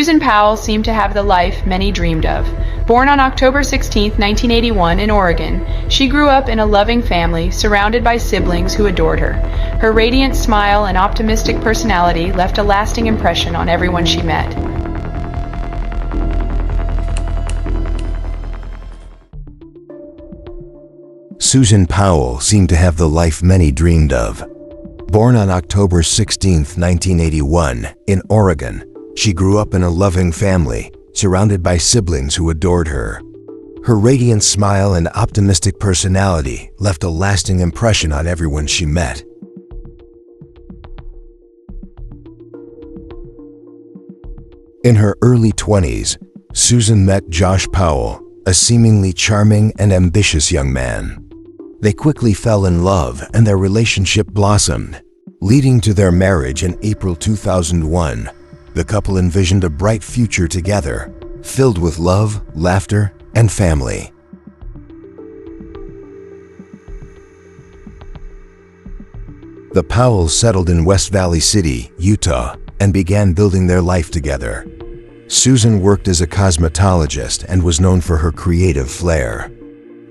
Susan Powell seemed to have the life many dreamed of. Born on October 16, 1981 in Oregon, she grew up in a loving family surrounded by siblings who adored her. Her radiant smile and optimistic personality left a lasting impression on everyone she met. Susan Powell seemed to have the life many dreamed of. Born on October 16, 1981 in Oregon, she grew up in a loving family, surrounded by siblings who adored her. Her radiant smile and optimistic personality left a lasting impression on everyone she met. In her early 20s, Susan met Josh Powell, a seemingly charming and ambitious young man. They quickly fell in love and their relationship blossomed, leading to their marriage in April 2001. The couple envisioned a bright future together, filled with love, laughter, and family. The Powells settled in West Valley City, Utah, and began building their life together. Susan worked as a cosmetologist and was known for her creative flair.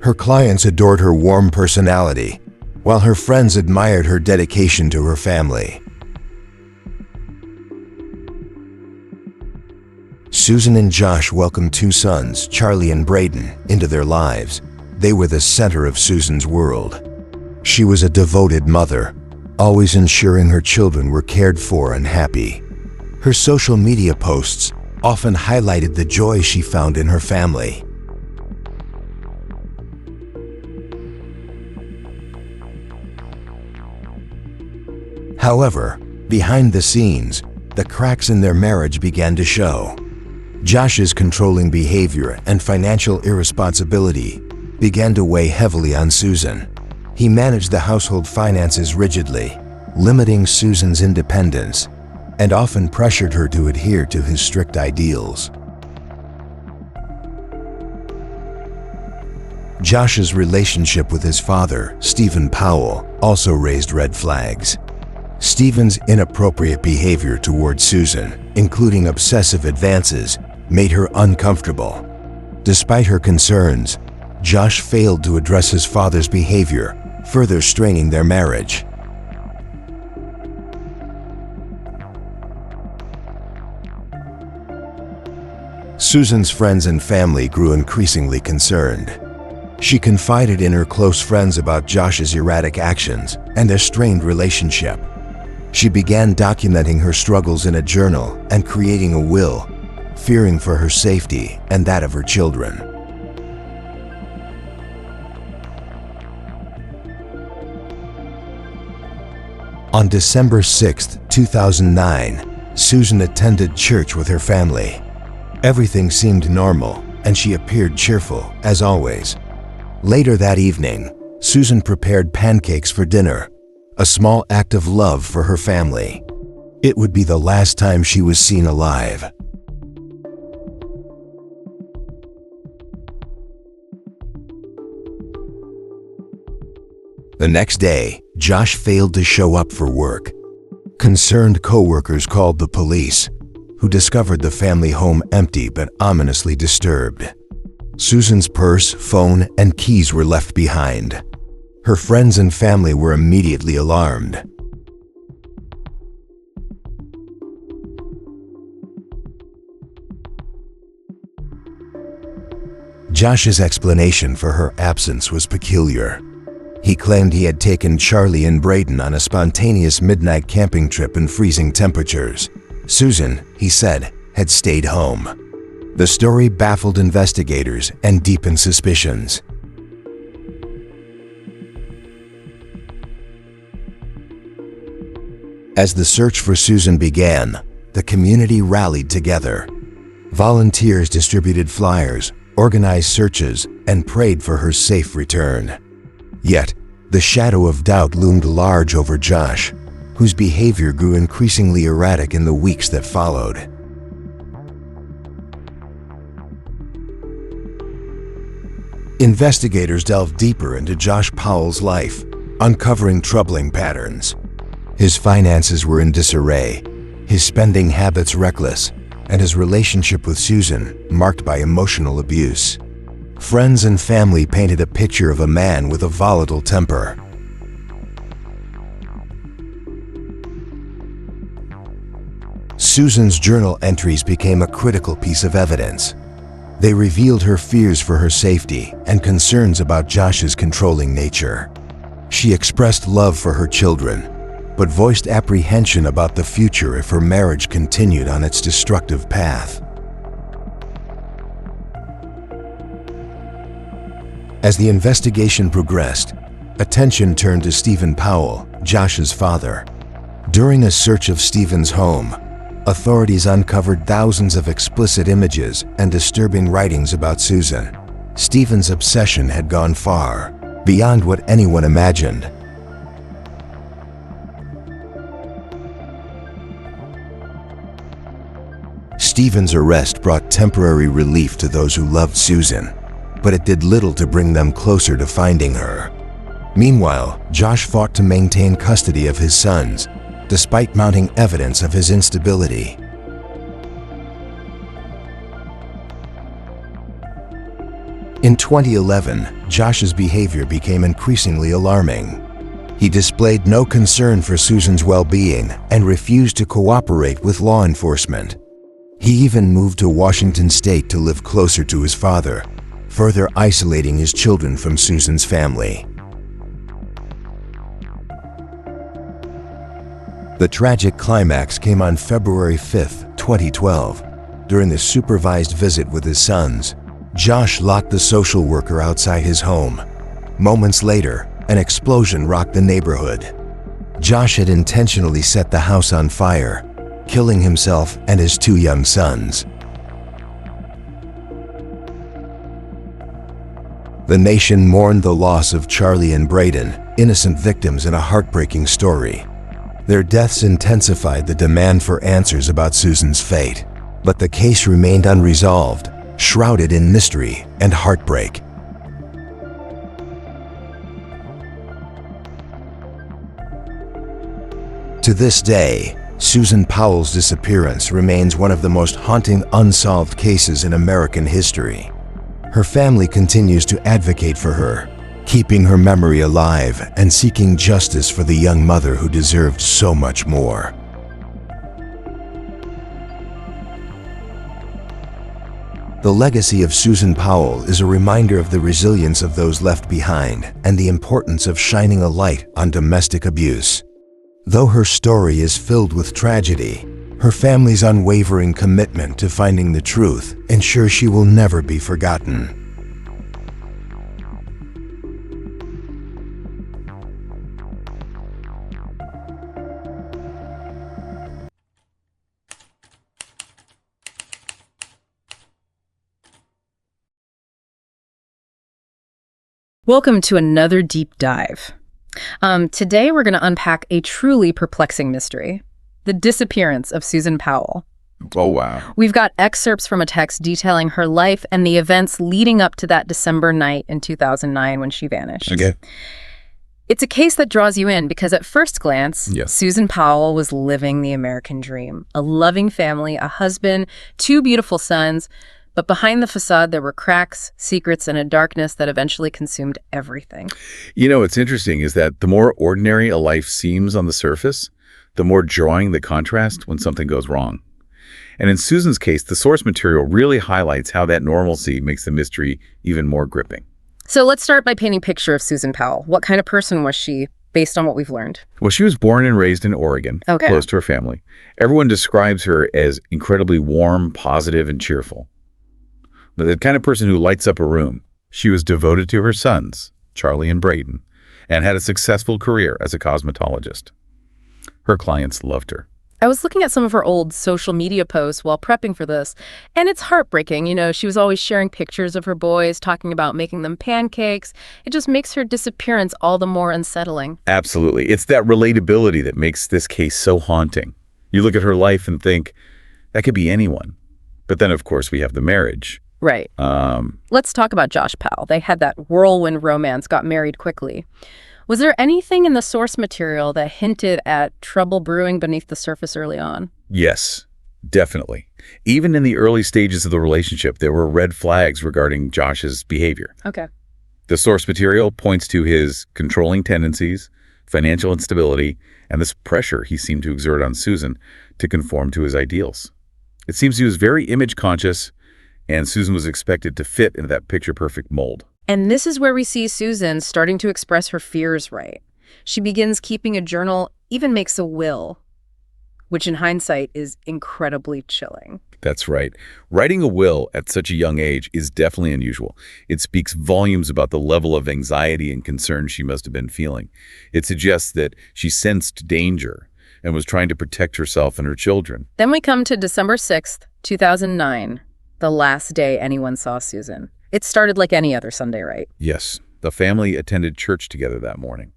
Her clients adored her warm personality, while her friends admired her dedication to her family. Susan and Josh welcomed two sons, Charlie and Braden, into their lives. They were the center of Susan's world. She was a devoted mother, always ensuring her children were cared for and happy. Her social media posts often highlighted the joy she found in her family. However, behind the scenes, the cracks in their marriage began to show. Josh's controlling behavior and financial irresponsibility began to weigh heavily on Susan. He managed the household finances rigidly, limiting Susan's independence, and often pressured her to adhere to his strict ideals. Josh's relationship with his father, Stephen Powell, also raised red flags. Stephen's inappropriate behavior toward Susan, including obsessive advances, made her uncomfortable. Despite her concerns, Josh failed to address his father's behavior, further straining their marriage. Susan's friends and family grew increasingly concerned. She confided in her close friends about Josh's erratic actions and their strained relationship. She began documenting her struggles in a journal and creating a will, fearing for her safety and that of her children. On December 6, 2009, Susan attended church with her family. Everything seemed normal, and she appeared cheerful, as always. Later that evening, Susan prepared pancakes for dinner, a small act of love for her family. It would be the last time she was seen alive. The next day, Josh failed to show up for work. Concerned co-workers called the police, who discovered the family home empty but ominously disturbed. Susan's purse, phone, and keys were left behind. Her friends and family were immediately alarmed. Josh's explanation for her absence was peculiar. He claimed he had taken Charlie and Braden on a spontaneous midnight camping trip in freezing temperatures. Susan, he said, had stayed home. The story baffled investigators and deepened suspicions. As the search for Susan began, the community rallied together. Volunteers distributed flyers, organized searches, and prayed for her safe return. Yet, the shadow of doubt loomed large over Josh, whose behavior grew increasingly erratic in the weeks that followed. Investigators delved deeper into Josh Powell's life, uncovering troubling patterns. His finances were in disarray, his spending habits reckless, and his relationship with Susan marked by emotional abuse. Friends and family painted a picture of a man with a volatile temper. Susan's journal entries became a critical piece of evidence. They revealed her fears for her safety and concerns about Josh's controlling nature. She expressed love for her children, but voiced apprehension about the future if her marriage continued on its destructive path. As the investigation progressed, attention turned to Stephen Powell, Josh's father. During a search of Stephen's home, authorities uncovered thousands of explicit images and disturbing writings about Susan. Stephen's obsession had gone far, beyond what anyone imagined. Stephen's arrest brought temporary relief to those who loved Susan, but it did little to bring them closer to finding her. Meanwhile, Josh fought to maintain custody of his sons, despite mounting evidence of his instability. In 2011, Josh's behavior became increasingly alarming. He displayed no concern for Susan's well-being and refused to cooperate with law enforcement. He even moved to Washington State to live closer to his father, further isolating his children from Susan's family. The tragic climax came on February 5, 2012. During the supervised visit with his sons, Josh locked the social worker outside his home. Moments later, an explosion rocked the neighborhood. Josh had intentionally set the house on fire, killing himself and his two young sons. The nation mourned the loss of Charlie and Braden, innocent victims in a heartbreaking story. Their deaths intensified the demand for answers about Susan's fate, but the case remained unresolved, shrouded in mystery and heartbreak. To this day, Susan Powell's disappearance remains one of the most haunting unsolved cases in American history. Her family continues to advocate for her, keeping her memory alive and seeking justice for the young mother who deserved so much more. The legacy of Susan Powell is a reminder of the resilience of those left behind and the importance of shining a light on domestic abuse. Though her story is filled with tragedy, her family's unwavering commitment to finding the truth ensures she will never be forgotten. Welcome to another deep dive. Today we're going to unpack a truly perplexing mystery, the disappearance of Susan Powell. Oh, wow. We've got excerpts from a text detailing her life and the events leading up to that December night in 2009 when she vanished. Okay. It's a case that draws you in because at first glance, Yes. Susan Powell was living the American dream. A loving family, a husband, two beautiful sons. But behind the facade, there were cracks, secrets, and a darkness that eventually consumed everything. You know, what's interesting is that the more ordinary a life seems on the surface, the more jarring the contrast when something goes wrong. And in Susan's case, the source material really highlights how that normalcy makes the mystery even more gripping. So let's start by painting a picture of Susan Powell. What kind of person was she, based on what we've learned? Well, she was born and raised in Oregon, Okay. close to her family. Everyone describes her as incredibly warm, positive, and cheerful. The kind of person who lights up a room. She was devoted to her sons, Charlie and Braden, and had a successful career as a cosmetologist. Her clients loved her. I was looking at some of her old social media posts while prepping for this, and it's heartbreaking. You know, she was always sharing pictures of her boys, talking about making them pancakes. It just makes her disappearance all the more unsettling. Absolutely. It's that relatability that makes this case so haunting. You look at her life and think, that could be anyone. But then, of course, we have the marriage. Right. Let's talk about Josh Powell. They had that whirlwind romance, got married quickly. Was there anything in the source material that hinted at trouble brewing beneath the surface early on? Yes, definitely. Even in the early stages of the relationship, there were red flags regarding Josh's behavior. Okay. The source material points to his controlling tendencies, financial instability, and this pressure he seemed to exert on Susan to conform to his ideals. It seems he was very image conscious, and Susan was expected to fit into that picture-perfect mold. And this is where we see Susan starting to express her fears right. She begins keeping a journal, even makes a will, which in hindsight is incredibly chilling. That's right. Writing a will at such a young age is definitely unusual. It speaks volumes about the level of anxiety and concern she must have been feeling. It suggests that she sensed danger and was trying to protect herself and her children. Then we come to December 6th, 2009, the last day anyone saw Susan. It started like any other Sunday, right? Yes, the family attended church together that morning.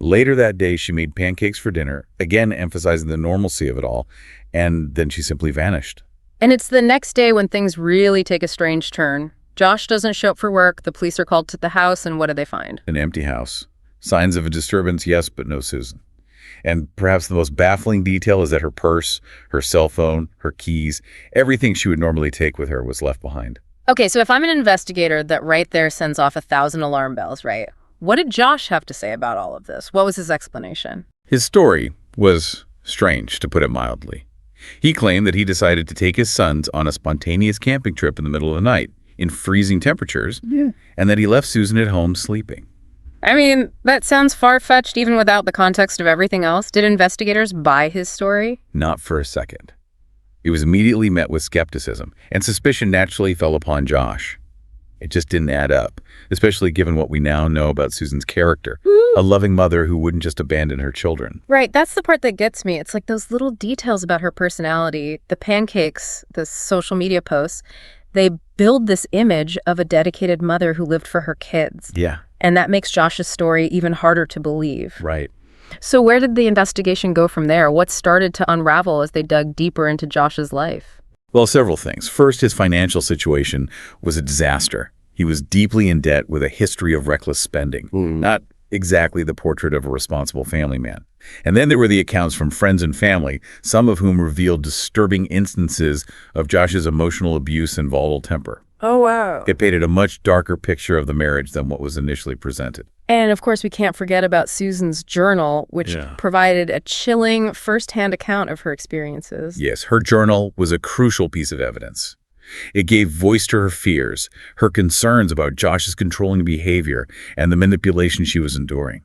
Later that day, she made pancakes for dinner, again emphasizing the normalcy of it all, and then she simply vanished. And it's the next day when things really take a strange turn. Josh doesn't show up for work, the police are called to the house, and what do they find? An empty house. Signs of a disturbance, yes, but no Susan. And perhaps the most baffling detail is that her purse, her cell phone, her keys, everything she would normally take with her was left behind. Okay, so if I'm an investigator, that right there sends off 1,000 alarm bells, right? What did Josh have to say about all of this? What was his explanation? His story was strange, to put it mildly. He claimed that he decided to take his sons on a spontaneous camping trip in the middle of the night in freezing temperatures, and that he left Susan at home sleeping. I mean, that sounds far-fetched even without the context of everything else. Did investigators buy his story? Not for a second. It was immediately met with skepticism, and suspicion naturally fell upon Josh. It just didn't add up, especially given what we now know about Susan's character, a loving mother who wouldn't just abandon her children. Right, that's the part that gets me. It's like those little details about her personality, the pancakes, the social media posts, they build this image of a dedicated mother who lived for her kids. Yeah. And that makes Josh's story even harder to believe. Right. So where did the investigation go from there? What started to unravel as they dug deeper into Josh's life? Well, several things. First, his financial situation was a disaster. He was deeply in debt with a history of reckless spending. Not exactly the portrait of a responsible family man. And then there were the accounts from friends and family, some of whom revealed disturbing instances of Josh's emotional abuse and volatile temper. Oh, wow. It painted a much darker picture of the marriage than what was initially presented. And of course, we can't forget about Susan's journal, which provided a chilling firsthand account of her experiences. Yes, her journal was a crucial piece of evidence. It gave voice to her fears, her concerns about Josh's controlling behavior, and the manipulation she was enduring.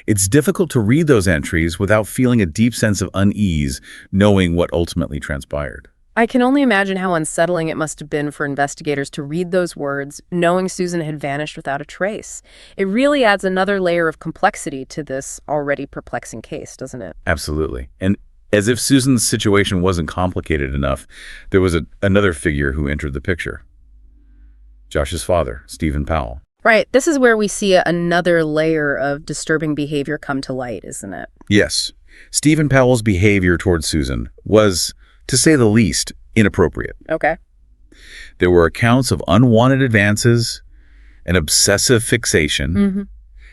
It's difficult to read those entries without feeling a deep sense of unease, knowing what ultimately transpired. I can only imagine how unsettling it must have been for investigators to read those words, knowing Susan had vanished without a trace. It really adds another layer of complexity to this already perplexing case, doesn't it? Absolutely. And as if Susan's situation wasn't complicated enough, there was another figure who entered the picture. Josh's father, Stephen Powell. Right. This is where we see another layer of disturbing behavior come to light, isn't it? Yes. Stephen Powell's behavior towards Susan was, to say the least, inappropriate. Okay. There were accounts of unwanted advances, an obsessive fixation,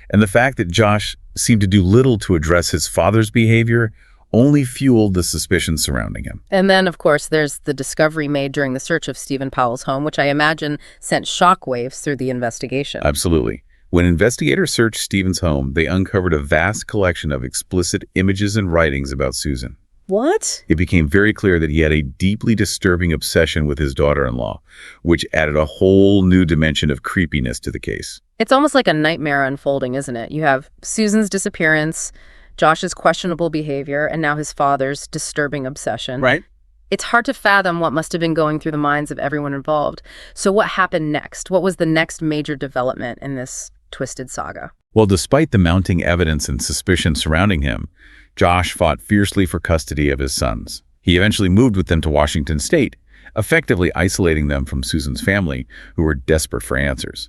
and the fact that Josh seemed to do little to address his father's behavior only fueled the suspicions surrounding him. And then, of course, there's the discovery made during the search of Stephen Powell's home, which I imagine sent shockwaves through the investigation. Absolutely. When investigators searched Stephen's home, they uncovered a vast collection of explicit images and writings about Susan. What? It became very clear that he had a deeply disturbing obsession with his daughter-in-law, which added a whole new dimension of creepiness to the case. It's almost like a nightmare unfolding, isn't it? You have Susan's disappearance, Josh's questionable behavior, and now his father's disturbing obsession. Right. It's hard to fathom what must have been going through the minds of everyone involved. So what happened next? What was the next major development in this twisted saga? Well, despite the mounting evidence and suspicion surrounding him, Josh fought fiercely for custody of his sons. He eventually moved with them to Washington State, effectively isolating them from Susan's family, who were desperate for answers.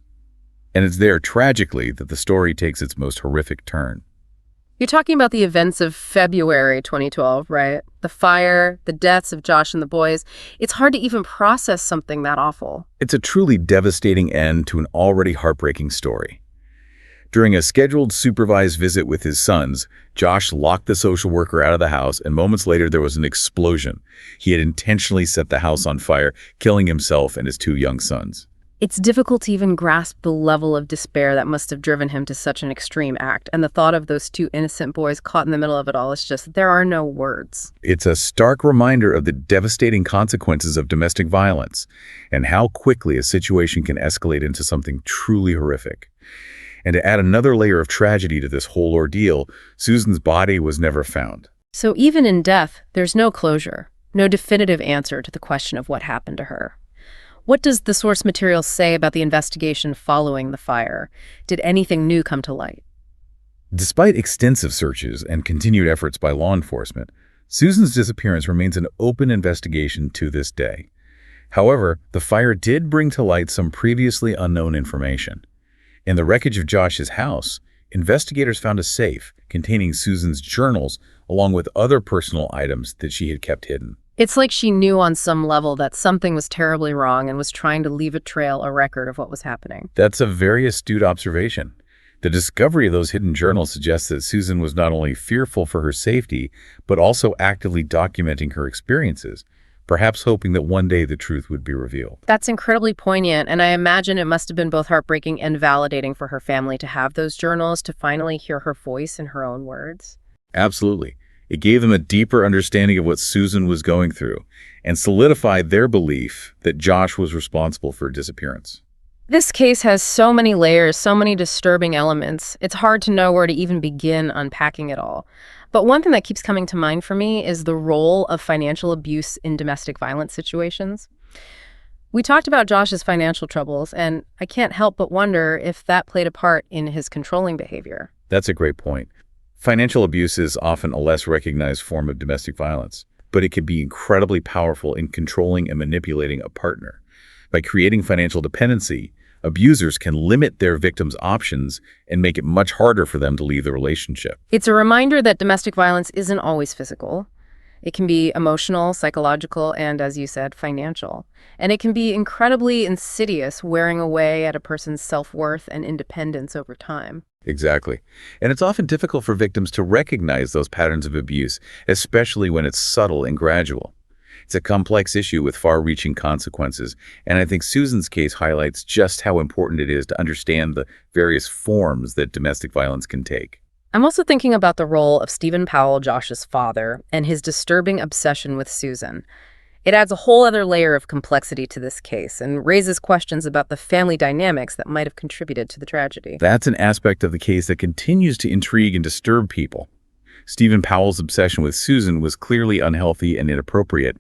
And it's there, tragically, that the story takes its most horrific turn. You're talking about the events of February 2012, right? The fire, the deaths of Josh and the boys. It's hard to even process something that awful. It's a truly devastating end to an already heartbreaking story. During a scheduled supervised visit with his sons, Josh locked the social worker out of the house, and moments later there was an explosion. He had intentionally set the house on fire, killing himself and his two young sons. It's difficult to even grasp the level of despair that must have driven him to such an extreme act, and the thought of those two innocent boys caught in the middle of it all is just, there are no words. It's a stark reminder of the devastating consequences of domestic violence and how quickly a situation can escalate into something truly horrific. And to add another layer of tragedy to this whole ordeal, Susan's body was never found. So even in death, there's no closure, no definitive answer to the question of what happened to her. What does the source material say about the investigation following the fire? Did anything new come to light? Despite extensive searches and continued efforts by law enforcement, Susan's disappearance remains an open investigation to this day. However, the fire did bring to light some previously unknown information. In the wreckage of Josh's house, investigators found a safe containing Susan's journals along with other personal items that she had kept hidden. It's like she knew on some level that something was terribly wrong and was trying to leave a trail, a record of what was happening. That's a very astute observation. The discovery of those hidden journals suggests that Susan was not only fearful for her safety, but also actively documenting her experiences, perhaps hoping that one day the truth would be revealed. That's incredibly poignant, and I imagine it must have been both heartbreaking and validating for her family to have those journals, to finally hear her voice in her own words. Absolutely. It gave them a deeper understanding of what Susan was going through and solidified their belief that Josh was responsible for her disappearance. This case has so many layers, so many disturbing elements. It's hard to know where to even begin unpacking it all. But one thing that keeps coming to mind for me is the role of financial abuse in domestic violence situations. We talked about Josh's financial troubles, and I can't help but wonder if that played a part in his controlling behavior. That's a great point. Financial abuse is often a less recognized form of domestic violence, but it can be incredibly powerful in controlling and manipulating a partner. By creating financial dependency, abusers can limit their victims' options and make it much harder for them to leave the relationship. It's a reminder that domestic violence isn't always physical. It can be emotional, psychological, and, as you said, financial. And it can be incredibly insidious, wearing away at a person's self-worth and independence over time. Exactly. And it's often difficult for victims to recognize those patterns of abuse, especially when it's subtle and gradual. It's a complex issue with far-reaching consequences, and I think Susan's case highlights just how important it is to understand the various forms that domestic violence can take. I'm also thinking about the role of Stephen Powell, Josh's father, and his disturbing obsession with Susan. It adds a whole other layer of complexity to this case and raises questions about the family dynamics that might have contributed to the tragedy. That's an aspect of the case that continues to intrigue and disturb people. Stephen Powell's obsession with Susan was clearly unhealthy and inappropriate,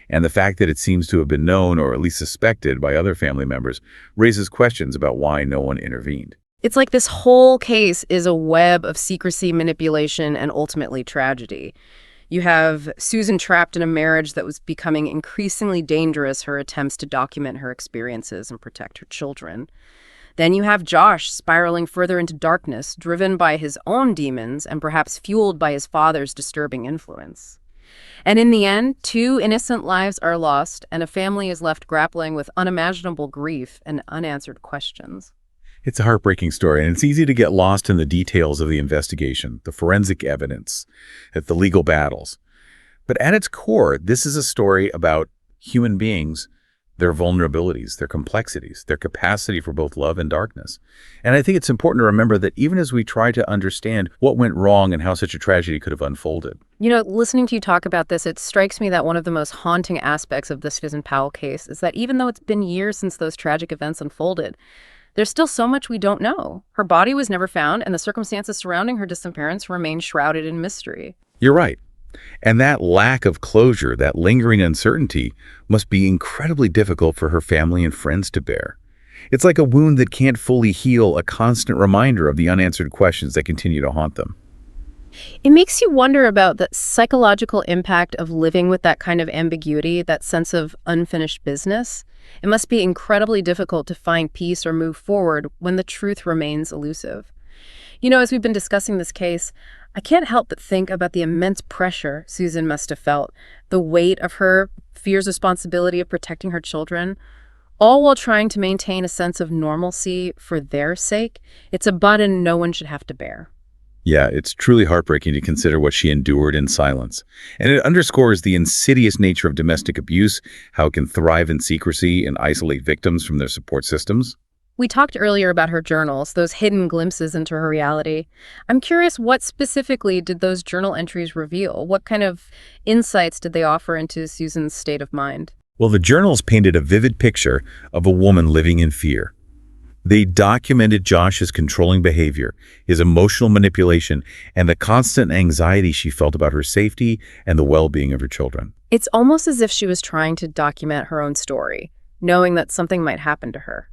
and the fact that it seems to have been known or at least suspected by other family members raises questions about why no one intervened. It's like this whole case is a web of secrecy, manipulation, and ultimately tragedy. You have Susan trapped in a marriage that was becoming increasingly dangerous, her attempts to document her experiences and protect her children. Then you have Josh spiraling further into darkness, driven by his own demons and perhaps fueled by his father's disturbing influence. And in the end, two innocent lives are lost, and a family is left grappling with unimaginable grief and unanswered questions. It's a heartbreaking story, and it's easy to get lost in the details of the investigation, the forensic evidence, the legal battles. But at its core, this is a story about human beings, their vulnerabilities, their complexities, their capacity for both love and darkness. And I think it's important to remember that even as we try to understand what went wrong and how such a tragedy could have unfolded. You know, listening to you talk about this, it strikes me that one of the most haunting aspects of the Susan Powell case is that even though it's been years since those tragic events unfolded, there's still so much we don't know. Her body was never found, and the circumstances surrounding her disappearance remain shrouded in mystery. You're right. And that lack of closure, that lingering uncertainty, must be incredibly difficult for her family and friends to bear. It's like a wound that can't fully heal, a constant reminder of the unanswered questions that continue to haunt them. It makes you wonder about the psychological impact of living with that kind of ambiguity, that sense of unfinished business. It must be incredibly difficult to find peace or move forward when the truth remains elusive. You know, as we've been discussing this case, I can't help but think about the immense pressure Susan must have felt, the weight of her fierce responsibility of protecting her children, all while trying to maintain a sense of normalcy for their sake. It's a burden no one should have to bear. Yeah, it's truly heartbreaking to consider what she endured in silence. And it underscores the insidious nature of domestic abuse, how it can thrive in secrecy and isolate victims from their support systems. We talked earlier about her journals, those hidden glimpses into her reality. I'm curious, what specifically did those journal entries reveal? What kind of insights did they offer into Susan's state of mind? Well, the journals painted a vivid picture of a woman living in fear. They documented Josh's controlling behavior, his emotional manipulation, and the constant anxiety she felt about her safety and the well-being of her children. It's almost as if she was trying to document her own story, knowing that something might happen to her.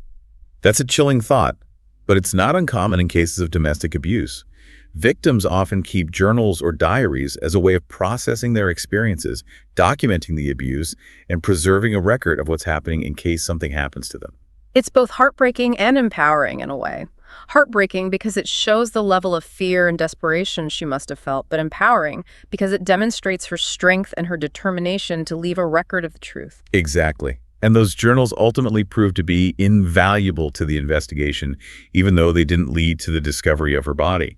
That's a chilling thought, but it's not uncommon in cases of domestic abuse. Victims often keep journals or diaries as a way of processing their experiences, documenting the abuse, and preserving a record of what's happening in case something happens to them. It's both heartbreaking and empowering in a way. Heartbreaking because it shows the level of fear and desperation she must have felt, but empowering because it demonstrates her strength and her determination to leave a record of the truth. Exactly. And those journals ultimately proved to be invaluable to the investigation, even though they didn't lead to the discovery of her body.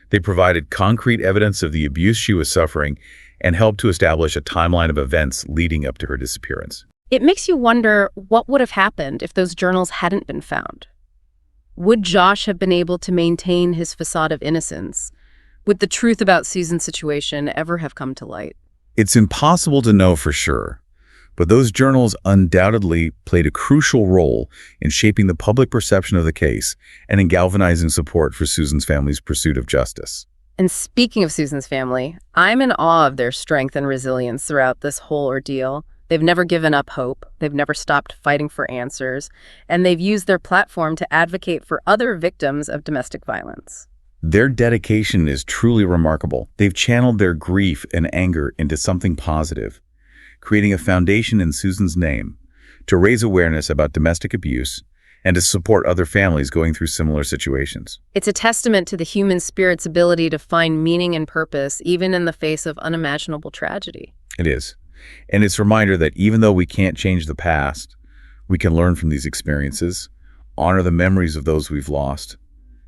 They provided concrete evidence of the abuse she was suffering and helped to establish a timeline of events leading up to her disappearance. It makes you wonder what would have happened if those journals hadn't been found. Would Josh have been able to maintain his facade of innocence? Would the truth about Susan's situation ever have come to light? It's impossible to know for sure, but those journals undoubtedly played a crucial role in shaping the public perception of the case and in galvanizing support for Susan's family's pursuit of justice. And speaking of Susan's family, I'm in awe of their strength and resilience throughout this whole ordeal. They've never given up hope, they've never stopped fighting for answers, and they've used their platform to advocate for other victims of domestic violence. Their dedication is truly remarkable. They've channeled their grief and anger into something positive, creating a foundation in Susan's name to raise awareness about domestic abuse and to support other families going through similar situations. It's a testament to the human spirit's ability to find meaning and purpose, even in the face of unimaginable tragedy. It is. And it's a reminder that even though we can't change the past, we can learn from these experiences, honor the memories of those we've lost,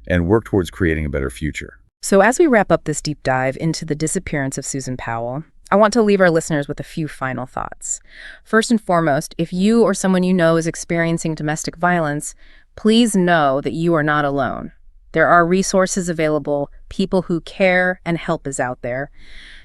and work towards creating a better future. So as we wrap up this deep dive into the disappearance of Susan Powell, I want to leave our listeners with a few final thoughts. First and foremost, if you or someone you know is experiencing domestic violence, please know that you are not alone. There are resources available, people who care, and help is out there.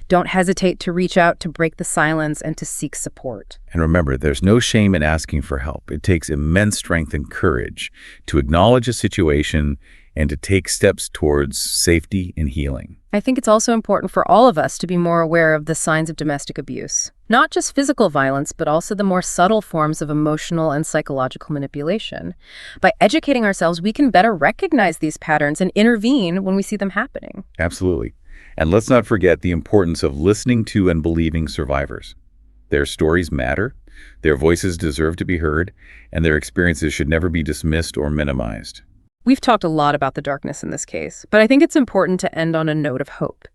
Don't hesitate to reach out to break the silence and to seek support. And remember, there's no shame in asking for help. It takes immense strength and courage to acknowledge a situation and to take steps towards safety and healing. I think it's also important for all of us to be more aware of the signs of domestic abuse. Not just physical violence, but also the more subtle forms of emotional and psychological manipulation. By educating ourselves, we can better recognize these patterns and intervene when we see them happening. Absolutely. And let's not forget the importance of listening to and believing survivors. Their stories matter, their voices deserve to be heard, and their experiences should never be dismissed or minimized. We've talked a lot about the darkness in this case, but I think it's important to end on a note of hope.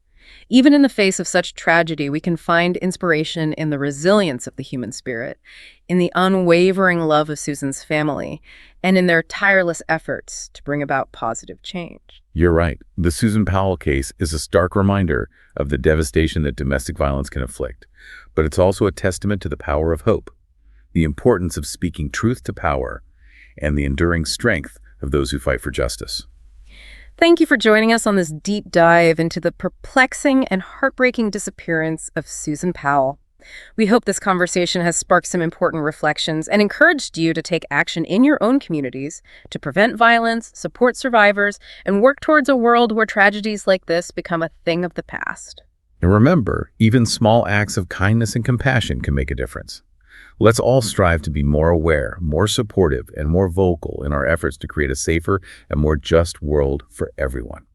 Even in the face of such tragedy, we can find inspiration in the resilience of the human spirit, in the unwavering love of Susan's family, and in their tireless efforts to bring about positive change. You're right. The Susan Powell case is a stark reminder of the devastation that domestic violence can inflict, but it's also a testament to the power of hope, the importance of speaking truth to power, and the enduring strength of those who fight for justice. Thank you for joining us on this deep dive into the perplexing and heartbreaking disappearance of Susan Powell. We hope this conversation has sparked some important reflections and encouraged you to take action in your own communities to prevent violence, support survivors, and work towards a world where tragedies like this become a thing of the past. And remember, even small acts of kindness and compassion can make a difference. Let's all strive to be more aware, more supportive, and more vocal in our efforts to create a safer and more just world for everyone.